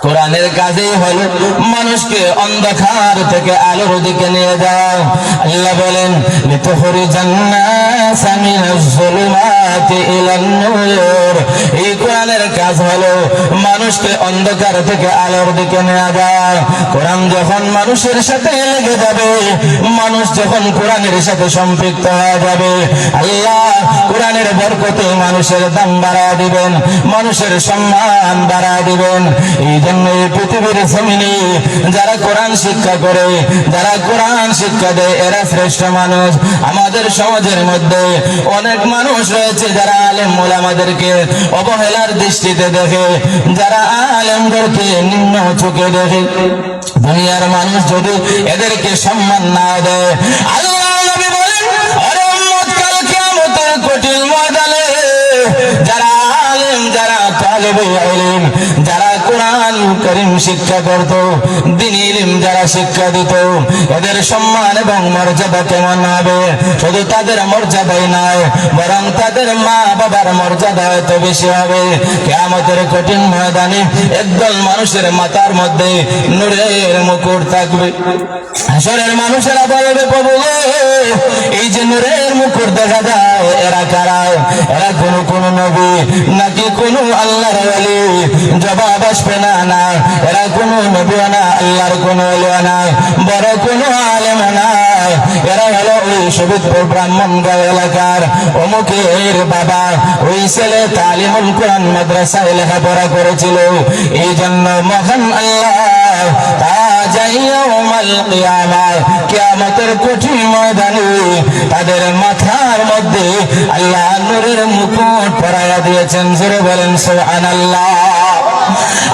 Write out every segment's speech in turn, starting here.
কোরআনের কাজই হলো মানুষকে অন্ধকার থেকে আলোর দিকে নিয়ে যাও। আল্লাহ বলেন লিতুখরিজান নাসা মিনাজ যুলুমাতি ইলান নূর। এই কোরআনের কাজ হলো মানুষকে অন্ধকার থেকে আলোর দিকে নিয়ে যাও। কোরআন যখন মানুষের সাথে লেগে যাবে, মানুষ যখন কোরআনের সাথে সম্পৃক্ত হয়ে যাবে, আল্লাহ কোরআনের বরকতে মানুষের দাম বাড়ায় দিবেন, মানুষের সম্মান বাড়ায় দিবেন। এই জন্য এই পৃথিবীর জমিনে যারা কোরআন শিক্ষা করে, যারা কোরআন শিক্ষা দেয়, এরা শ্রেষ্ঠ মানুষ। আমাদের সমাজের মধ্যে অনেক মানুষ রয়েছে যারা আলেম ওলামাদেরকে অবহেলার দৃষ্টিতে দেখে, যারা আলেমদেরকে নিম্ন চোখে দেখে। দুনিয়ার মানুষ যদি এদেরকে সম্মান না দেয়, আল্লাহ নবী বলেন আরে উম্মত কাল কিয়ামতের কঠিন ময়দানে যারা আলেম, যারা তালেবে ইলম, যারা কোরআন কারীম শিক্ষা করত, দ্বীনি ইলম যারা শিক্ষা দিত, এদের সম্মান এবং মর্যাদা কেমন হবে? শুধু তাদের মর্যাদাই নয়, বরং তাদের মা বাবার মর্যাদা এত বেশি হবে। কিয়ামতের কঠিন ময়দানে একদল মানুষের মাথার মধ্যে নূরের মুকুট থাকবে। হাসরের মানুষেরা বলবে, প্রভু এই যে নূরের মুকুট দেখা যায়, এরা কারা? এরা কোন নবী নাকি কোন আল্লাহর ওলি? জবাব আসবে না, না, এরা কোন নবী না, আল্লাহর কোন ওলি না, বড় কোন আলেম না। এরা হলো ওই শহীদপুর ব্রাহ্মণগাঁও এলাকার অমুকের বাবা, ওই ছেলে তালিমুল কোরআন মাদ্রাসায় লেখাপড়া করেছিল। এই জন্য মহান আল্লাহ কিয়ামতের কঠিন ময়দানে তাদের মাথার মধ্যে আল্লাহ নূরের মুকুট পরাইয়া দিয়েছেন। জোরে বলেন সুবহানাল্লাহ।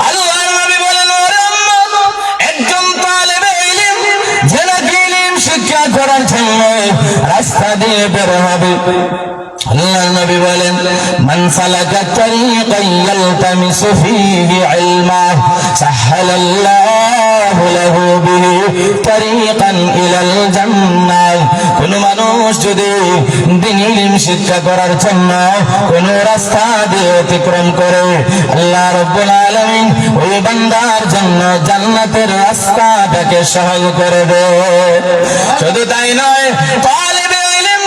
আল্লাহর নবী বলেন, ওরে উম্মত, একজন তালেবে ইলম যে নাকি ইলম শিক্ষা করার জন্য রাস্তা দিয়ে বের হবে, আল্লাহ নবী বলেন মান সালাকা তারিকান ইয়ালতামিসু ফীহি ইলমা সাহালাল্লাহু লাহু বিহি তারিকান ইলাল জান্নাহ। কোন মানুষ যদি দ্বীনি ইলম শিক্ষা করার জন্য কোন রাস্তা দিয়ে অতিক্রম করে, আল্লাহ রাব্বুল আলামিন ওই বান্দার জন্য জান্নাতের রাস্তাটাকে সহজ করে দেয়। শুধু তাই নয়, তালেবে ইলম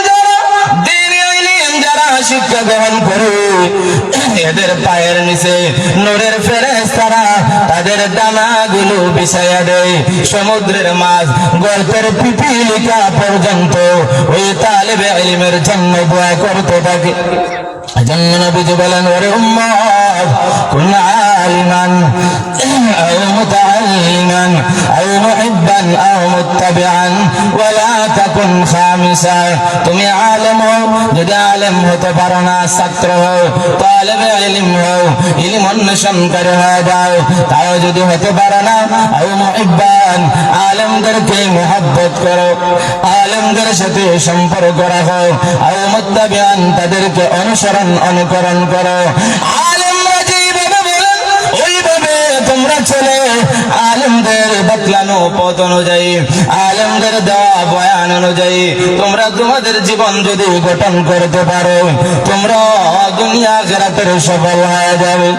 যারা শিক্ষা গ্রহণ করে, এদের পায়ের নিচে নূরের ফেরেশতারা তাদের ডানাগুলো বিছাইয়া দেয়। সমুদ্রের মাছ গর্তের পিপিলিকা পর্যন্ত ওই তালেবে ইলমের জন্য দোয়া করতে থাকে। এজন্য নবীজি বলেন, ওরে উম্মত, কুন আলিমান আও মুতাআল্লিমান আও মুহিব্বান আও মুত্তাবিআন ওয়ালা তাকুন খামিসা। তুমি আলেম হও, যদি আলেম হতে পারো না, ছাত্র হও, তালেবে ইলম হও, ইলম অন্বেষণকারী হয়ে যাও, তাও যদি হতে পারো না, আও মুহিব্বান, আলেমদেরকে মহব্বত করো, আলেমদের সাথে সম্পর্ক রাখো, আও মুত্তাবিআন, তাদেরকে অনুকরণ করো। আলেমরা যেভাবে বলেন ওইভাবে তোমরা চলে, আলেমদের বাতলানো পথ অনুযায়ী, আলেমদের দেওয়া বয়ান অনুযায়ী তোমরা তোমাদের জীবন যদি গঠন করতে পারো, তোমরা দুনিয়া আখিরাতের সফল হয়ে যাবে।